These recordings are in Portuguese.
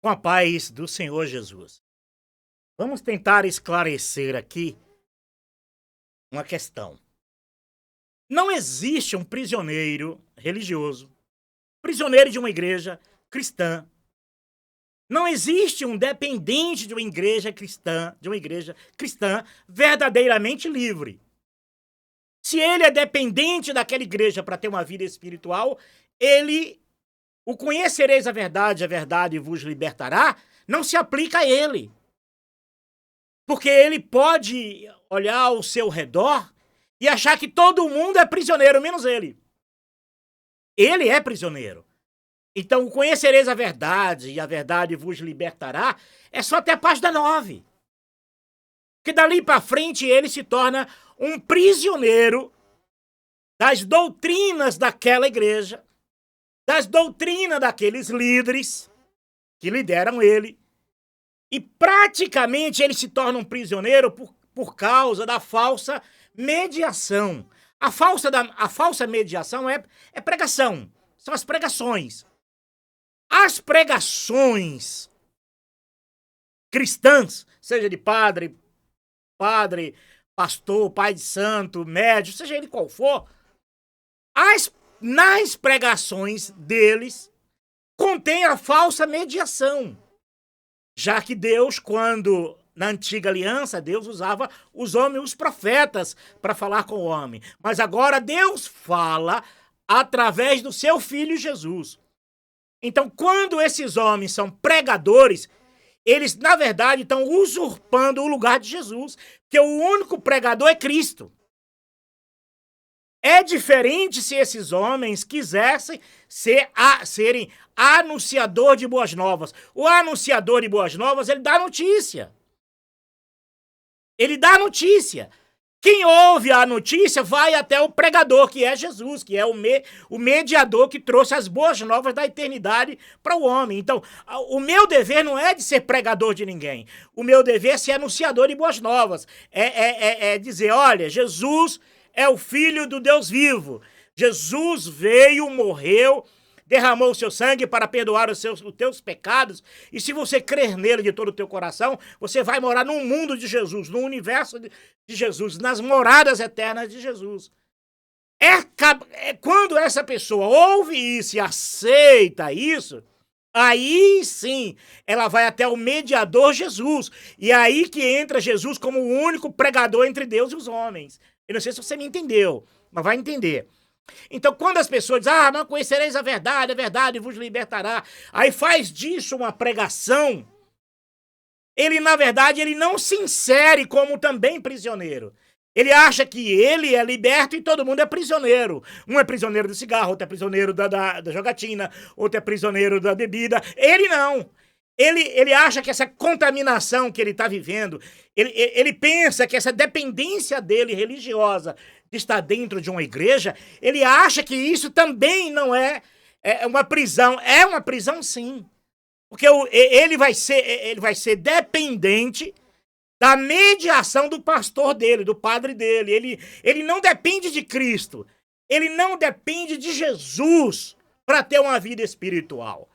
Com a paz do Senhor Jesus. Vamos tentar esclarecer aqui uma questão. Não existe um prisioneiro religioso, prisioneiro de uma igreja cristã. Não existe um dependente de uma igreja cristã verdadeiramente livre. Se ele é dependente daquela igreja para ter uma vida espiritual, o conhecereis a verdade vos libertará, não se aplica a ele. Porque ele pode olhar ao seu redor e achar que todo mundo é prisioneiro, menos ele. Ele é prisioneiro. Então, conhecereis a verdade e a verdade vos libertará, é só até a página 9. Que dali para frente ele se torna um prisioneiro das doutrinas daquela igreja, das doutrinas daqueles líderes que lideram ele. E praticamente ele se torna um prisioneiro por causa da falsa mediação. A falsa mediação é pregação. São as pregações. As pregações cristãs, seja de padre, pastor, pai de santo, médico, seja ele qual for, nas pregações deles contém a falsa mediação. Já que Deus, quando na antiga aliança, Deus usava os homens, os profetas, para falar com o homem. Mas agora Deus fala através do seu Filho Jesus. Então, quando esses homens são pregadores, eles, na verdade, estão usurpando o lugar de Jesus, porque o único pregador é Cristo. É diferente se esses homens quisessem serem anunciador de boas novas. O anunciador de boas novas, ele dá notícia. Ele dá notícia. Quem ouve a notícia vai até o pregador, que é Jesus, que é o mediador que trouxe as boas novas da eternidade para o homem. Então, o meu dever não é de ser pregador de ninguém. O meu dever é ser anunciador de boas novas. É dizer, olha, Jesus é o Filho do Deus vivo. Jesus veio, morreu, derramou o seu sangue para perdoar os teus pecados. E se você crer nele de todo o teu coração, você vai morar no mundo de Jesus, no universo de Jesus, nas moradas eternas de Jesus. Quando essa pessoa ouve isso e aceita isso, aí sim, ela vai até o mediador Jesus. E é aí que entra Jesus como o único pregador entre Deus e os homens. Eu não sei se você me entendeu, mas vai entender. Então, quando as pessoas dizem, não conhecereis a verdade vos libertará, aí faz disso uma pregação, ele, na verdade, ele não se insere como também prisioneiro. Ele acha que ele é liberto e todo mundo é prisioneiro. Um é prisioneiro do cigarro, outro é prisioneiro da jogatina, outro é prisioneiro da bebida. Ele não. Ele acha que essa contaminação que ele está vivendo, ele pensa que essa dependência dele religiosa de estar dentro de uma igreja, ele acha que isso também não é uma prisão. É uma prisão, sim. Porque ele vai ser dependente da mediação do pastor dele, do padre dele. Ele não depende de Cristo. Ele não depende de Jesus para ter uma vida espiritual.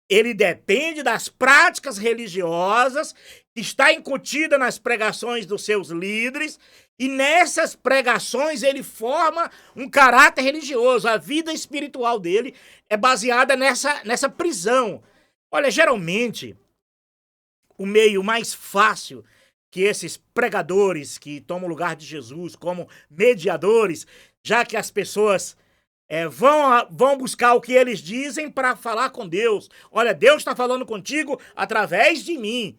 Ele depende das práticas religiosas que está incutida nas pregações dos seus líderes, e nessas pregações ele forma um caráter religioso. A vida espiritual dele é baseada nessa prisão. Olha, geralmente, o meio mais fácil que esses pregadores que tomam o lugar de Jesus como mediadores, já que as pessoas vão buscar o que eles dizem para falar com Deus. Olha, Deus está falando contigo através de mim.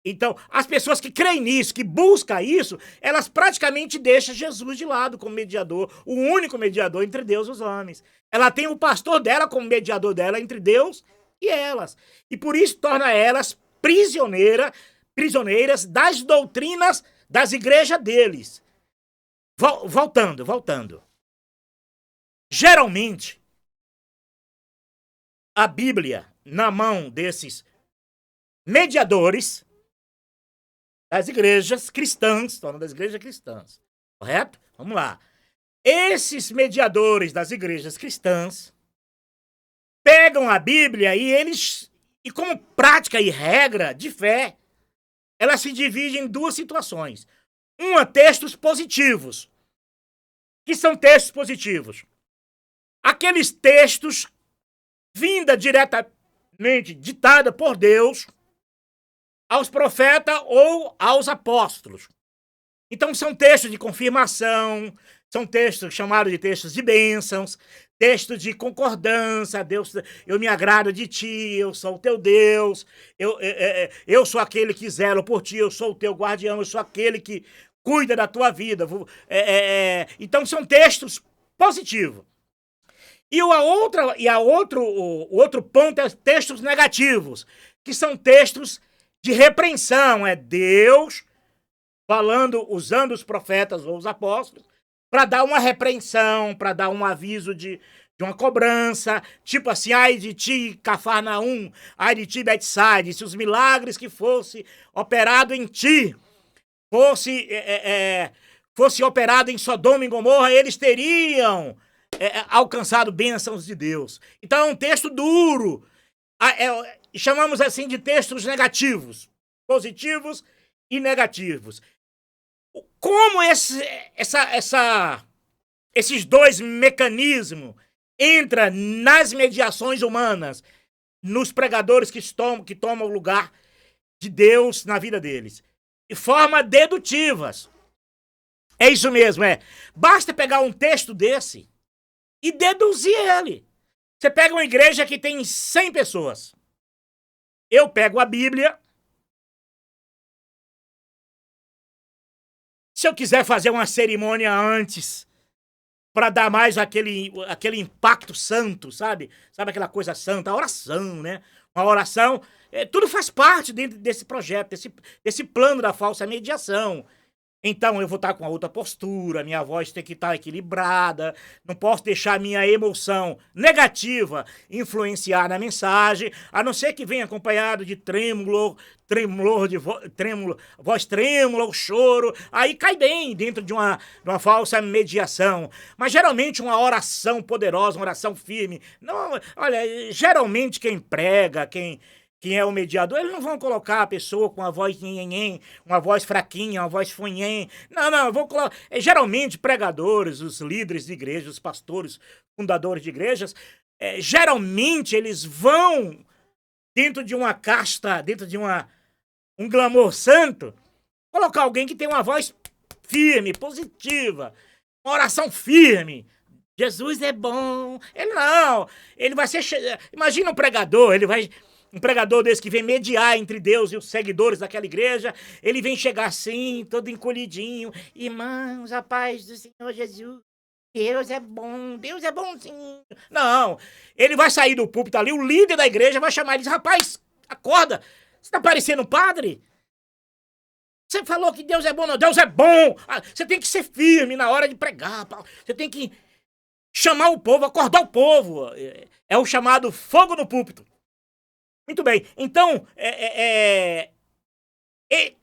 Então, as pessoas que creem nisso, que buscam isso, elas praticamente deixam Jesus de lado como mediador, o único mediador entre Deus e os homens. Ela tem o pastor dela como mediador dela entre Deus e elas. E por isso torna elas prisioneiras das doutrinas das igrejas deles. Voltando. Geralmente, a Bíblia, na mão desses mediadores das igrejas cristãs, torna das igrejas cristãs, correto? Vamos lá. Esses mediadores das igrejas cristãs pegam a Bíblia e E como prática e regra de fé, ela se divide em duas situações. Uma, textos positivos. Que são textos positivos? Aqueles textos vinda diretamente, ditada por Deus aos profetas ou aos apóstolos. Então são textos de confirmação, são textos chamados de textos de bênçãos, textos de concordância. Deus, eu me agrado de ti, eu sou o teu Deus, eu sou aquele que zelo por ti, eu sou o teu guardião, eu sou aquele que cuida da tua vida. Então são textos positivos. E o outro ponto é textos negativos, que são textos de repreensão. É Deus falando, usando os profetas ou os apóstolos, para dar uma repreensão, para dar um aviso de uma cobrança, tipo assim, ai de ti, Cafarnaum, ai de ti, Betsaida, se os milagres que fosse operado em ti fosse operado em Sodoma e Gomorra, eles teriam alcançado bênçãos de Deus. Então é um texto duro. Chamamos assim de textos negativos, positivos e negativos. Como esses dois mecanismos entram nas mediações humanas, nos pregadores que tomam o lugar de Deus na vida deles? De forma dedutivas. É isso mesmo, basta pegar um texto desse e deduzir ele. Você pega uma igreja que tem 100 pessoas. Eu pego a Bíblia. Se eu quiser fazer uma cerimônia antes, para dar mais aquele impacto santo, sabe? Sabe aquela coisa santa? A oração, né? Uma oração, tudo faz parte dentro desse projeto, desse plano da falsa mediação. Então eu vou estar com a outra postura, minha voz tem que estar equilibrada, não posso deixar a minha emoção negativa influenciar na mensagem, a não ser que venha acompanhado de voz trêmula, choro, aí cai bem dentro de uma falsa mediação. Mas geralmente uma oração poderosa, uma oração firme, não, olha, geralmente quem prega, quem é o mediador, eles não vão colocar a pessoa com a voz nhenhenhen, uma voz fraquinha, uma voz funhen. Não, vou colocar. Geralmente, pregadores, os líderes de igreja, os pastores, fundadores de igrejas, geralmente eles vão dentro de uma casta, dentro de um glamour santo, colocar alguém que tem uma voz firme, positiva, uma oração firme. Jesus é bom. Ele vai ser. Imagina um pregador, um pregador desse que vem mediar entre Deus e os seguidores daquela igreja, ele vem chegar assim, todo encolhidinho. Irmãos, a paz do Senhor Jesus, Deus é bonzinho. Não, ele vai sair do púlpito ali, o líder da igreja vai chamar ele e diz, rapaz, acorda, você tá parecendo um padre? Você falou que Deus é bom, não, Deus é bom. Você tem que ser firme na hora de pregar, você tem que chamar o povo, acordar o povo. É o chamado fogo no púlpito. Muito bem, então,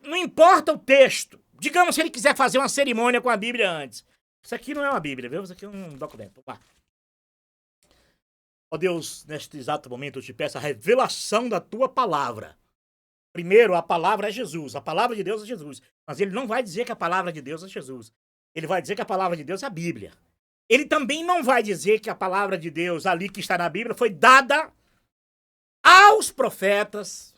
não importa o texto. Digamos se ele quiser fazer uma cerimônia com a Bíblia antes. Isso aqui não é uma Bíblia, viu? Isso aqui é um documento. Ó Deus, neste exato momento eu te peço a revelação da tua palavra. Primeiro, a palavra é Jesus, a palavra de Deus é Jesus. Mas ele não vai dizer que a palavra de Deus é Jesus. Ele vai dizer que a palavra de Deus é a Bíblia. Ele também não vai dizer que a palavra de Deus ali que está na Bíblia foi dada aos profetas,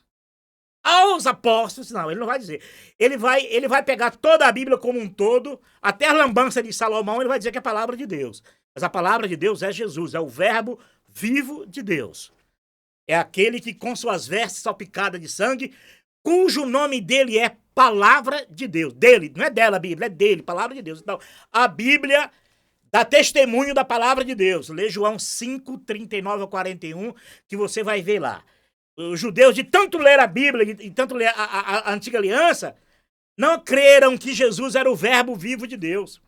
aos apóstolos. Não, ele não vai dizer. Ele vai pegar toda a Bíblia como um todo, até a lambança de Salomão, ele vai dizer que é a palavra de Deus. Mas a palavra de Deus é Jesus, é o verbo vivo de Deus. É aquele que com suas vestes salpicadas de sangue, cujo nome dele é palavra de Deus. Dele, não é dela a Bíblia, é dele, palavra de Deus. Então, a Bíblia dá testemunho da palavra de Deus. Lê João 5, 39 a 41, que você vai ver lá. Os judeus, de tanto ler a Bíblia, de tanto ler a Antiga Aliança, não creram que Jesus era o verbo vivo de Deus.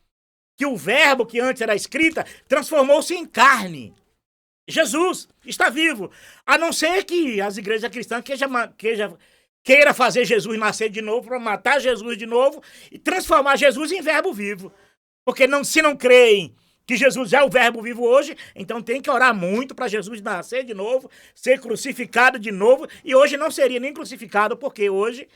Que o verbo que antes era escrita transformou-se em carne. Jesus está vivo. A não ser que as igrejas cristãs queira fazer Jesus nascer de novo, para matar Jesus de novo e transformar Jesus em verbo vivo. Porque se não creem que Jesus é o verbo vivo hoje, então tem que orar muito para Jesus nascer de novo, ser crucificado de novo, e hoje não seria nem crucificado, porque hoje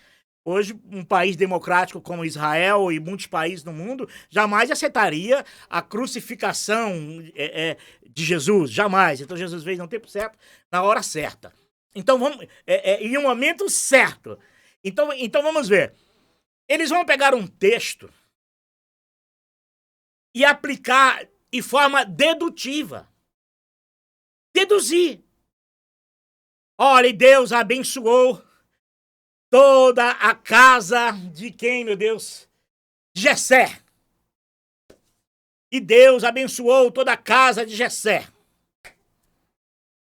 um país democrático como Israel e muitos países no mundo jamais aceitaria a crucificação de Jesus, jamais. Então Jesus veio no tempo certo, na hora certa. Então vamos, em um momento certo. Então vamos ver. Eles vão pegar um texto e aplicar de forma dedutiva. Deduzir. Olha, e Deus abençoou toda a casa de quem, meu Deus? De Jessé. E Deus abençoou toda a casa de Jessé.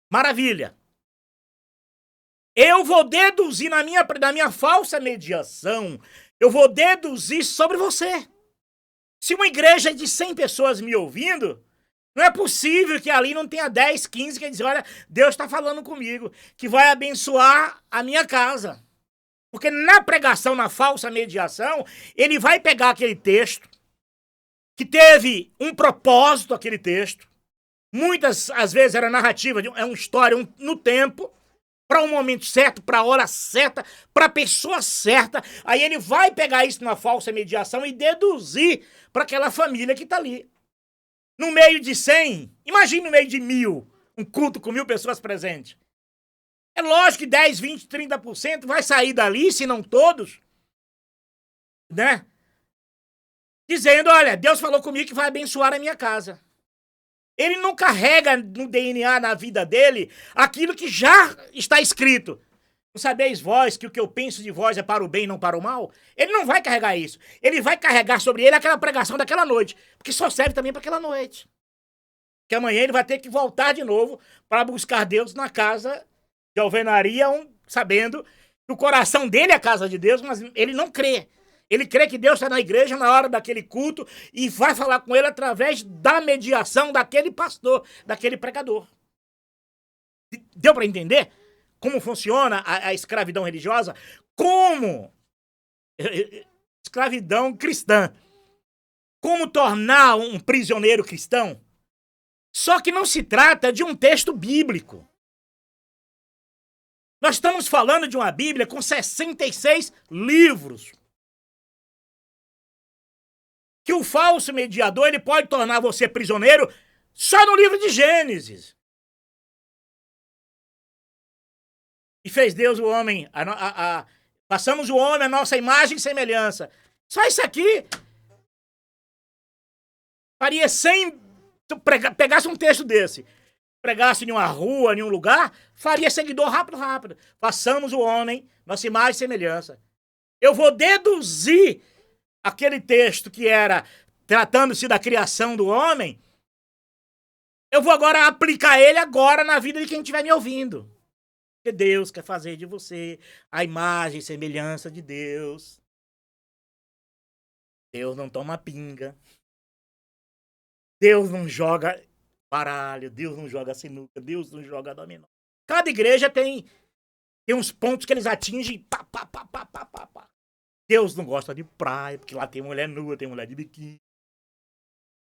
Maravilha. Eu vou deduzir na minha falsa mediação, eu vou deduzir sobre você. Se uma igreja de 100 pessoas me ouvindo, não é possível que ali não tenha 10, 15 que dizem, olha, Deus está falando comigo, que vai abençoar a minha casa. Porque na pregação, na falsa mediação, ele vai pegar aquele texto, que teve um propósito, aquele texto. Muitas, às vezes, era narrativa, é uma história no tempo, para um momento certo, para a hora certa, para a pessoa certa. Aí ele vai pegar isso na falsa mediação e deduzir para aquela família que está ali. No meio de 100, imagine no meio de 1000, um culto com 1000 pessoas presentes. É lógico que 10, 20, 30% vai sair dali, se não todos, né? Dizendo, olha, Deus falou comigo que vai abençoar a minha casa. Ele não carrega no DNA, na vida dele, aquilo que já está escrito. Não sabeis vós que o que eu penso de vós é para o bem e não para o mal? Ele não vai carregar isso. Ele vai carregar sobre ele aquela pregação daquela noite, porque só serve também para aquela noite. Que amanhã ele vai ter que voltar de novo para buscar Deus na casa de alvenaria, sabendo que o coração dele é a casa de Deus, mas ele não crê. Ele crê que Deus está na igreja na hora daquele culto e vai falar com ele através da mediação daquele pastor, daquele pregador. Deu para entender como funciona a escravidão religiosa? Como escravidão cristã. Como tornar um prisioneiro cristão? Só que não se trata de um texto bíblico. Nós estamos falando de uma Bíblia com 66 livros. Que o falso mediador ele pode tornar você prisioneiro só no livro de Gênesis. E fez Deus o homem, passamos o homem a nossa imagem e semelhança. Só isso aqui faria 100, pegasse um texto desse, pregasse em uma rua, em um lugar, faria seguidor rápido. Passamos o homem, nossa imagem e semelhança. Eu vou deduzir aquele texto que era tratando-se da criação do homem, eu vou agora aplicar ele agora na vida de quem estiver me ouvindo. Porque Deus quer fazer de você a imagem e semelhança de Deus. Deus não toma pinga. Deus não joga baralho. Deus não joga sinuca. Deus não joga dominó. Cada igreja tem uns pontos que eles atingem. Pá. Deus não gosta de praia, porque lá tem mulher nua, tem mulher de biquíni.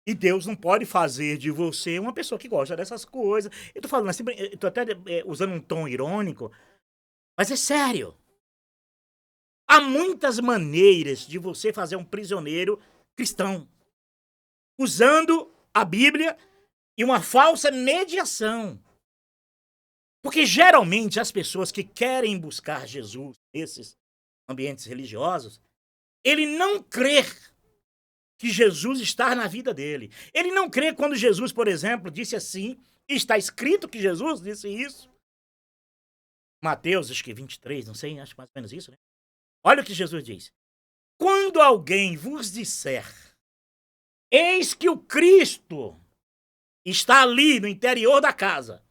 E Deus não pode fazer de você uma pessoa que gosta dessas coisas. Eu tô falando assim, eu tô até usando um tom irônico, mas é sério. Há muitas maneiras de você fazer um prisioneiro cristão, usando a Bíblia e uma falsa mediação. Porque geralmente as pessoas que querem buscar Jesus nesses ambientes religiosos, ele não crê que Jesus está na vida dele. Ele não crê quando Jesus, por exemplo, disse assim, e está escrito que Jesus disse isso. Mateus, acho que 23, não sei, acho mais ou menos isso, né? Olha o que Jesus diz. Quando alguém vos disser, eis que o Cristo está ali no interior da casa,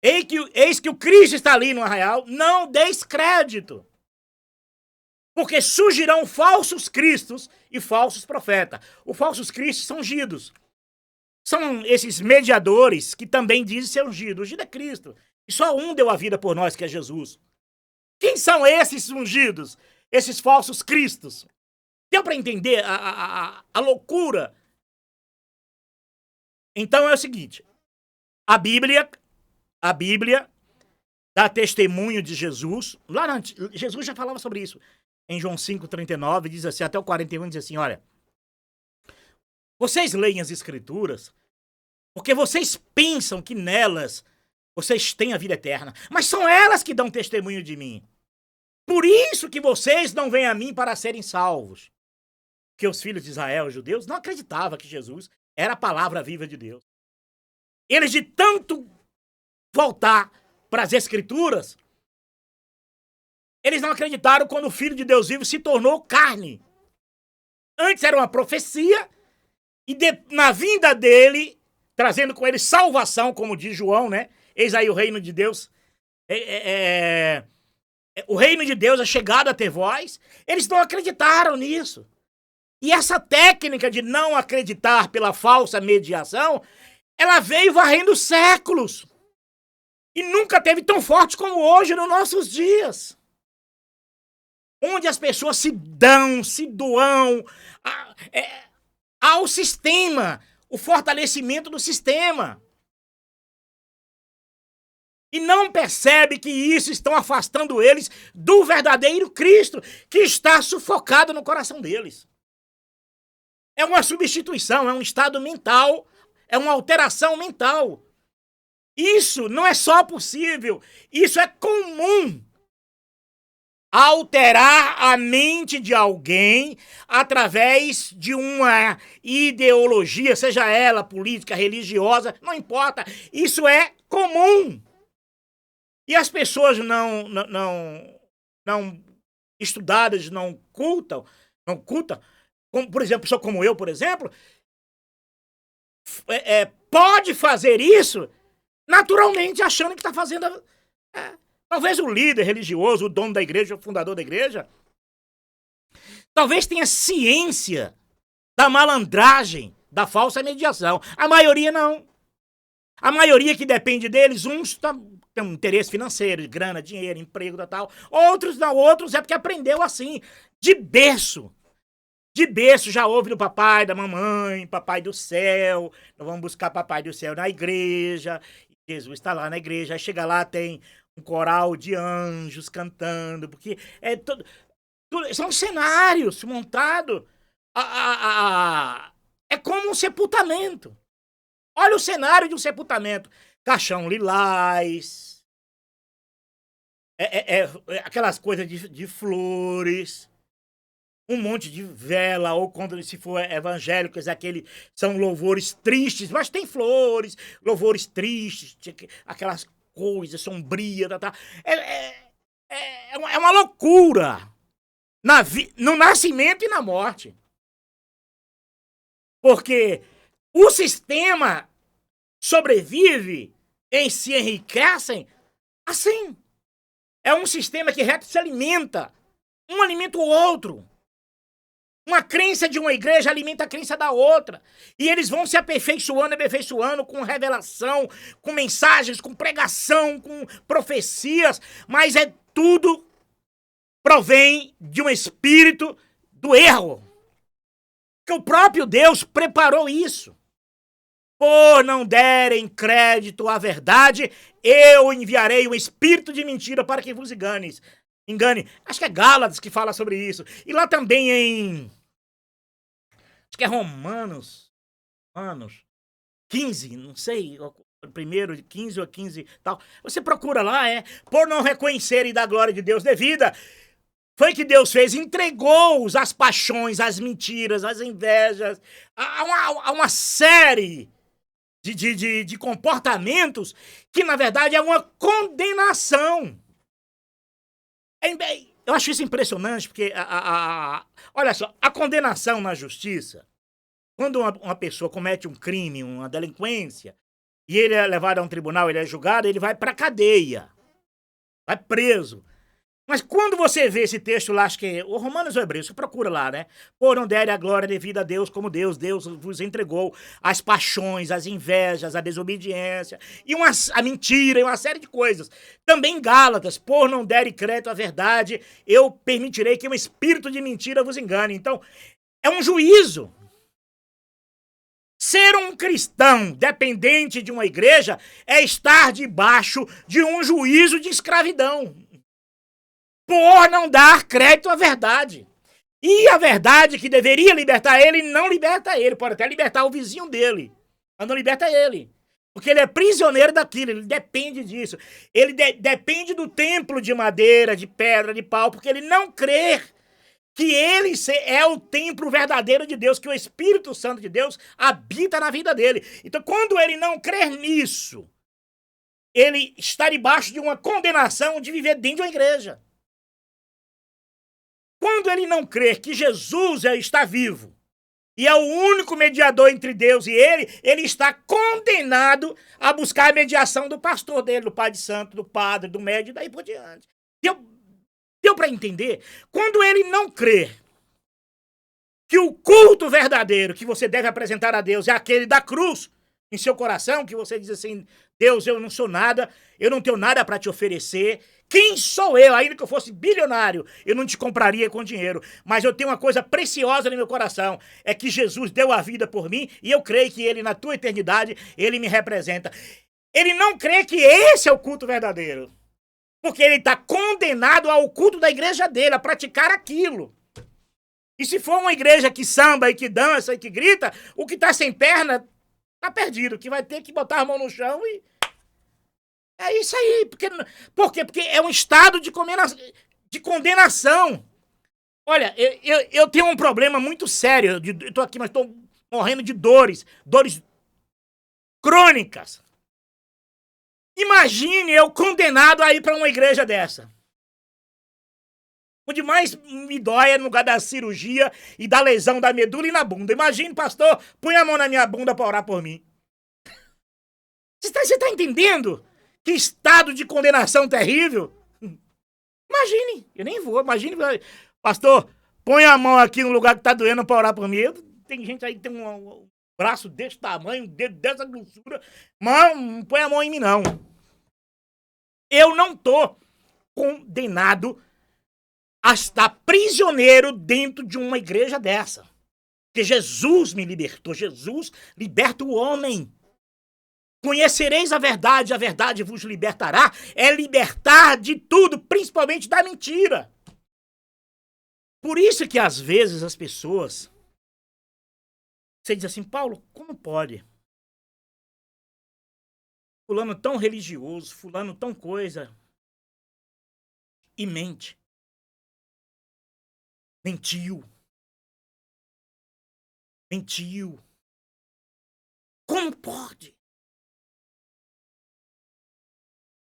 eis que o Cristo está ali no arraial, não deis crédito. Porque surgirão falsos cristos e falsos profetas. Os falsos cristos são ungidos. São esses mediadores que também dizem ser ungidos. Ungido é Cristo. E só um deu a vida por nós, que é Jesus. Quem são esses ungidos? Esses falsos cristos? Deu para entender a loucura Então é o seguinte, a Bíblia dá testemunho de Jesus. Jesus já falava sobre isso. Em João 5,39, diz assim, até o 41, diz assim, olha, vocês leem as Escrituras porque vocês pensam que nelas vocês têm a vida eterna, mas são elas que dão testemunho de mim. Por isso que vocês não vêm a mim para serem salvos. Porque os filhos de Israel, os judeus, não acreditavam que Jesus era a palavra viva de Deus. Eles, de tanto voltar para as Escrituras, eles não acreditaram quando o Filho de Deus vivo se tornou carne. Antes era uma profecia, e na vinda dele, trazendo com ele salvação, como diz João, né? Eis aí o reino de Deus. O reino de Deus é chegado até vós. Eles não acreditaram nisso. E essa técnica de não acreditar pela falsa mediação, ela veio varrendo séculos. E nunca teve tão forte como hoje nos nossos dias. Onde as pessoas se doam ao sistema, o fortalecimento do sistema. E não percebe que isso estão afastando eles do verdadeiro Cristo, que está sufocado no coração deles. É uma substituição, é um estado mental, é uma alteração mental. Isso não é só possível, isso é comum. Alterar a mente de alguém através de uma ideologia, seja ela política, religiosa, não importa. Isso é comum. E as pessoas não estudadas, não cultam, como, por exemplo, pessoa como eu, por exemplo, pode fazer isso naturalmente achando que está fazendo... Talvez o líder religioso, o dono da igreja, o fundador da igreja, talvez tenha ciência da malandragem, da falsa mediação. A maioria não. A maioria que depende deles, uns tem um interesse financeiro, grana, dinheiro, emprego e tal. Outros não, outros é porque aprendeu assim, de berço. De berço já ouve do papai, da mamãe, papai do céu. Nós vamos buscar papai do céu na igreja. Jesus está lá na igreja, aí chega lá, tem um coral de anjos cantando, porque são cenários montados. É como um sepultamento. Olha o cenário de um sepultamento. Caixão lilás, aquelas coisas de flores, um monte de vela, ou quando se for evangélicos, são louvores tristes, mas tem flores, louvores tristes, aquelas coisas sombrias, é uma loucura no nascimento e na morte. Porque o sistema sobrevive e se enriquecem assim. É um sistema que reto se alimenta. Um alimenta o outro. Uma crença de uma igreja alimenta a crença da outra. E eles vão se aperfeiçoando com revelação, com mensagens, com pregação, com profecias. Mas tudo provém de um espírito do erro. Que o próprio Deus preparou isso. Por não derem crédito à verdade, eu enviarei um espírito de mentira para que vos engane. Acho que é Gálatas que fala sobre isso. E lá também acho que é Romanos 15, não sei, primeiro 15 ou 15 tal. Você procura lá, por não reconhecerem da glória de Deus devida. Foi que Deus fez, entregou-os às paixões, às mentiras, às invejas, a uma série de comportamentos que, na verdade, é uma condenação. Eu acho isso impressionante, porque, olha só, a condenação na justiça, quando uma pessoa comete um crime, uma delinquência, e ele é levado a um tribunal, ele é julgado, ele vai para a cadeia, vai preso. Mas quando você vê esse texto lá, acho que é o Romanos ou Hebreus, você procura lá, né? Por não derem a glória devida a Deus como Deus vos entregou as paixões, as invejas, a desobediência, e a mentira, e uma série de coisas. Também Gálatas, por não derem crédito à verdade, eu permitirei que um espírito de mentira vos engane. Então, é um juízo. Ser um cristão dependente de uma igreja é estar debaixo de um juízo de escravidão, por não dar crédito à verdade. E a verdade que deveria libertar ele, não liberta ele. Pode até libertar o vizinho dele, mas não liberta ele. Porque ele é prisioneiro daquilo, ele depende disso. Ele depende do templo de madeira, de pedra, de pau, porque ele não crê que ele é o templo verdadeiro de Deus, que o Espírito Santo de Deus habita na vida dele. Então, quando ele não crer nisso, ele está debaixo de uma condenação de viver dentro de uma igreja. Quando ele não crer que Jesus está vivo e é o único mediador entre Deus e ele está condenado a buscar a mediação do pastor dele, do pai de santo, do padre, do médico e daí por diante. Deu para entender? Quando ele não crer que o culto verdadeiro que você deve apresentar a Deus é aquele da cruz em seu coração, que você diz assim, Deus, eu não sou nada, eu não tenho nada para te oferecer. Quem sou eu? Ainda que eu fosse bilionário, eu não te compraria com dinheiro. Mas eu tenho uma coisa preciosa no meu coração, é que Jesus deu a vida por mim e eu creio que ele, na tua eternidade, ele me representa. Ele não crê que esse é o culto verdadeiro. Porque ele está condenado ao culto da igreja dele, a praticar aquilo. E se for uma igreja que samba e que dança e que grita, o que está sem perna está perdido, que vai ter que botar a mão no chão e... É isso aí. Por quê? Porque é um estado de condenação. Olha, eu tenho um problema muito sério. Eu tô aqui, mas estou morrendo de dores crônicas. Imagine eu condenado a ir para uma igreja dessa. O que mais me dói é no lugar da cirurgia e da lesão da medula e na bunda. Imagine, pastor, põe a mão na minha bunda para orar por mim. Você está entendendo? Que estado de condenação terrível. Imagine, eu nem vou, imagine, pastor, põe a mão aqui no lugar que tá doendo para orar por mim. Tem gente aí que tem um braço desse tamanho, um dedo dessa grossura. Mano, não põe a mão em mim, não. Eu não tô condenado a estar prisioneiro dentro de uma igreja dessa. Porque Jesus me libertou, Jesus liberta o homem. Conhecereis a verdade vos libertará. É libertar de tudo, principalmente da mentira. Por isso que às vezes as pessoas... Você diz assim, Paulo, como pode? Fulano tão religioso, fulano tão coisa. E mente. Mentiu. Como pode?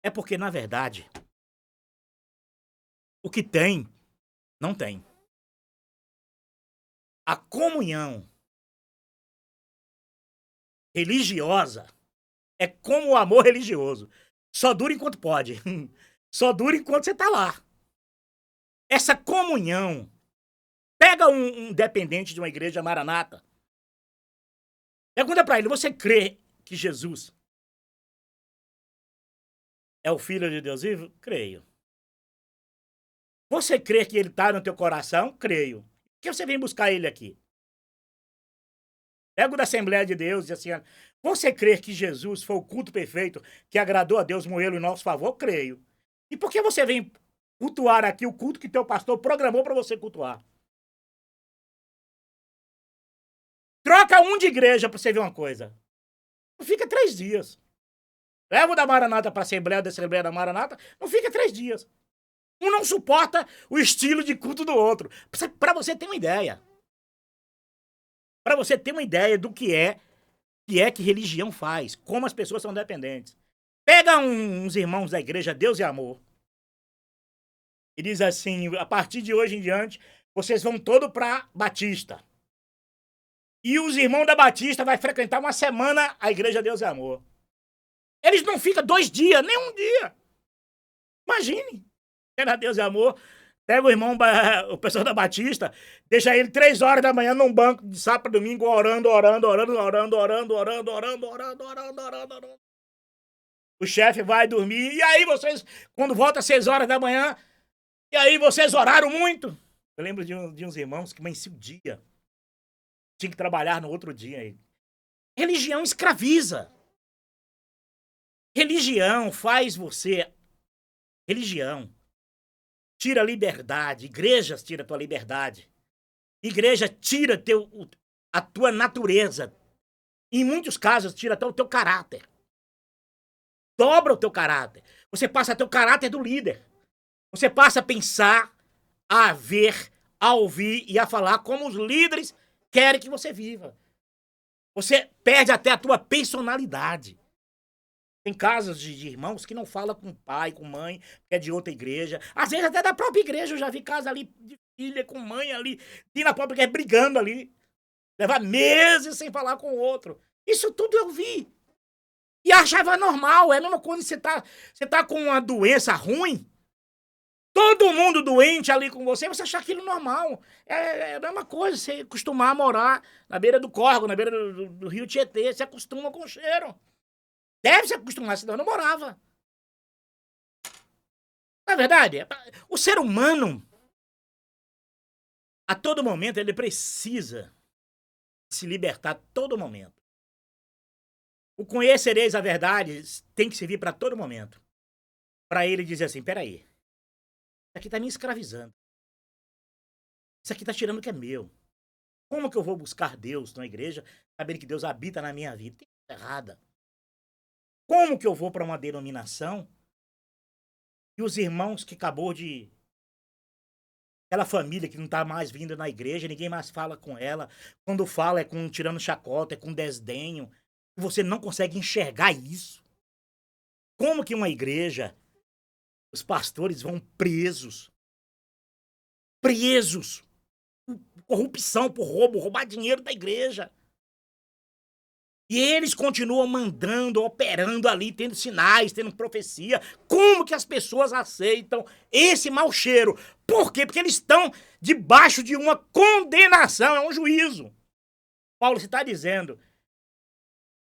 É porque, na verdade, o que tem, não tem. A comunhão religiosa é como o amor religioso. Só dura enquanto pode. Só dura enquanto você está lá. Essa comunhão. Pega um dependente de uma igreja maranata. Pergunta para ele, você crê que Jesus é o Filho de Deus vivo? Creio. Você crê que ele está no teu coração? Creio. Por que você vem buscar ele aqui? Pega o da Assembleia de Deus e diz assim, você crê que Jesus foi o culto perfeito que agradou a Deus, morreu em nosso favor? Creio. E por que você vem cultuar aqui o culto que teu pastor programou para você cultuar? Troca um de igreja para você ver uma coisa. Não fica 3 dias. Leva o da Maranata para a Assembleia da Maranata, não fica 3 dias. Um não suporta o estilo de culto do outro. Para você ter uma ideia. Para você ter uma ideia do que religião faz, como as pessoas são dependentes. Pega uns irmãos da igreja Deus e Amor e diz assim, a partir de hoje em diante, vocês vão todo para Batista. E os irmãos da Batista vai frequentar uma semana a igreja Deus e Amor. Eles não ficam 2 dias, nem 1 dia. Imagine. Era Deus e Amor. Pega o irmão, o pessoal da Batista, deixa ele 3 horas da manhã num banco de sábado para domingo, orando. O chefe vai dormir. E aí vocês, quando volta às 6 horas da manhã, e aí vocês oraram muito? Eu lembro de uns irmãos que amanhecia o dia. Tinha que trabalhar no outro dia. Religião escraviza. Religião faz você... Religião tira a liberdade. Igrejas tira a tua liberdade. Igreja tira a tua natureza. Em muitos casos, tira até o teu caráter. Dobra o teu caráter. Você passa a ter o caráter do líder. Você passa a pensar, a ver, a ouvir e a falar como os líderes querem que você viva. Você perde até a tua personalidade. Tem casos de irmãos que não falam com pai, com mãe, que é de outra igreja. Às vezes até da própria igreja. Eu já vi casos ali de filha com mãe ali, e na própria igreja brigando ali. Levar meses sem falar com o outro. Isso tudo eu vi. E achava normal. É a mesma coisa você tá com uma doença ruim. Todo mundo doente ali com você achar aquilo normal. É a mesma coisa, você acostumar a morar na beira do córrego, na beira do rio Tietê. Você acostuma com o cheiro. Deve se acostumar, senão não morava. Na verdade, o ser humano, a todo momento, ele precisa se libertar a todo momento. O conhecereis a verdade tem que servir para todo momento. Para ele dizer assim, peraí, isso aqui tá me escravizando. Isso aqui tá tirando o que é meu. Como que eu vou buscar Deus na igreja, sabendo que Deus habita na minha vida? Tem coisa errada. Como que eu vou para uma denominação e os irmãos que acabou de... Aquela família que não tá mais vindo na igreja, ninguém mais fala com ela. Quando fala é com tirando chacota, é com desdenho. E você não consegue enxergar isso. Como que uma igreja, os pastores vão presos? Presos! Por corrupção, por roubo, roubar dinheiro da igreja. E eles continuam mandando, operando ali, tendo sinais, tendo profecia. Como que as pessoas aceitam esse mau cheiro? Por quê? Porque eles estão debaixo de uma condenação, é um juízo. Paulo está dizendo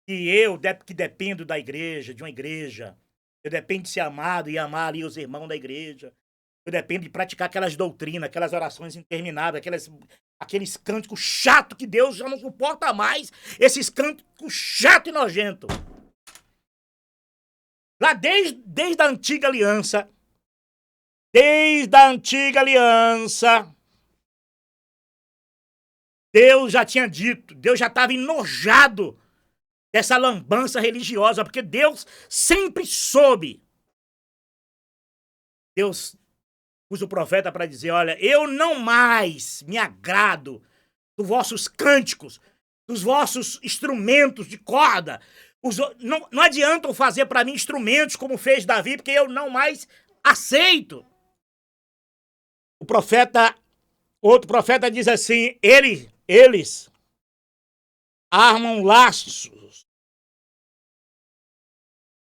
que eu, que dependo da igreja, de uma igreja, eu dependo de ser amado e amar ali os irmãos da igreja. Eu dependo de praticar aquelas doutrinas, aquelas orações intermináveis, aqueles cânticos chatos que Deus já não suporta mais. Esses cânticos chatos e nojentos. Lá desde a antiga aliança. Deus já tinha dito, Deus já estava enojado dessa lambança religiosa, porque Deus sempre soube. Deus usa o profeta para dizer, olha, eu não mais me agrado dos vossos cânticos, dos vossos instrumentos de corda. Não adiantam fazer para mim instrumentos como fez Davi, porque eu não mais aceito. Outro profeta diz assim, eles armam laços,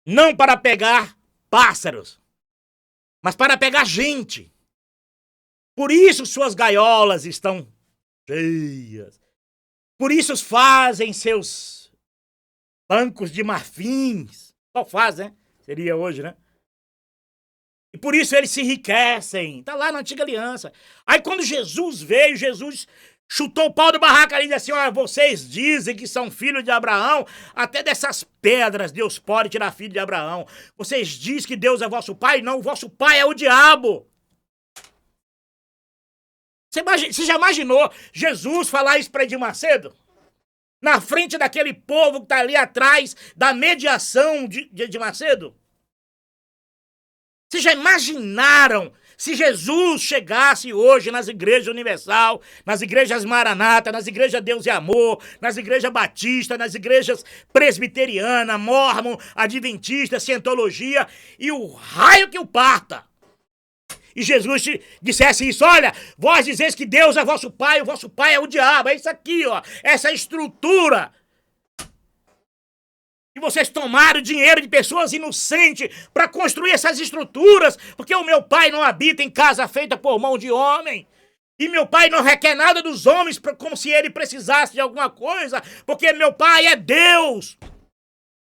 não para pegar pássaros, mas para pegar gente. Por isso suas gaiolas estão cheias. Por isso fazem seus bancos de marfins. Só fazem, né? Seria hoje, né? E por isso eles se enriquecem. Tá lá na antiga aliança. Aí quando Jesus veio, Jesus chutou o pau do barraco ali e disse assim, olha, vocês dizem que são filhos de Abraão, até dessas pedras Deus pode tirar filho de Abraão. Vocês dizem que Deus é vosso pai? Não, o vosso pai é o diabo. Você já imaginou Jesus falar isso para Edir Macedo? Na frente daquele povo que tá ali atrás da mediação de Edir Macedo? Vocês já imaginaram se Jesus chegasse hoje nas igrejas Universal, nas igrejas Maranata, nas igrejas Deus e Amor, nas igrejas Batista, nas igrejas Presbiteriana, Mórmon, Adventista, Cientologia, e o raio que o parta? E Jesus te dissesse isso, olha, vós dizeis que Deus é vosso pai, o vosso pai é o diabo, é isso aqui, ó, essa estrutura. E vocês tomaram dinheiro de pessoas inocentes para construir essas estruturas, porque o meu pai não habita em casa feita por mão de homem. E meu pai não requer nada dos homens como se ele precisasse de alguma coisa, porque meu pai é Deus.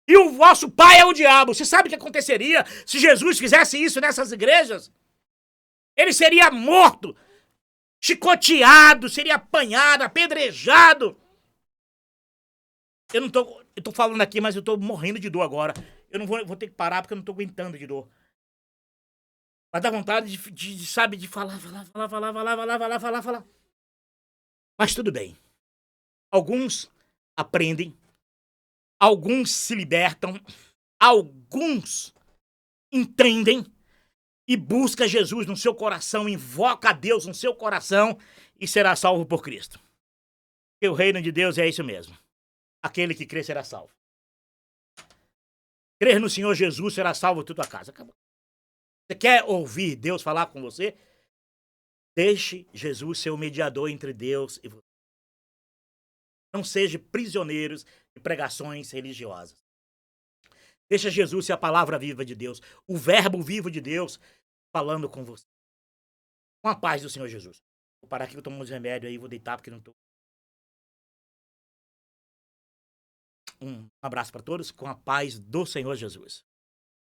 E o vosso pai é o diabo. Você sabe o que aconteceria se Jesus fizesse isso nessas igrejas? Ele seria morto, chicoteado, seria apanhado, apedrejado. Eu tô falando aqui, mas eu tô morrendo de dor agora. Eu não vou ter que parar porque eu não tô aguentando de dor. Mas dá vontade sabe, de falar. Mas tudo bem. Alguns aprendem, alguns se libertam, alguns entendem e busca Jesus no seu coração, invoca a Deus no seu coração e será salvo por Cristo. Porque o reino de Deus é isso mesmo. Aquele que crê será salvo. Crer no Senhor Jesus será salvo toda a tua casa. Acabou. Você quer ouvir Deus falar com você? Deixe Jesus ser o mediador entre Deus e você. Não seja prisioneiros de pregações religiosas. Deixa Jesus ser a palavra viva de Deus, o verbo vivo de Deus falando com você. Com a paz do Senhor Jesus. Vou parar aqui que eu tomo uns remédios aí, vou deitar porque não tô. Um abraço para todos, com a paz do Senhor Jesus.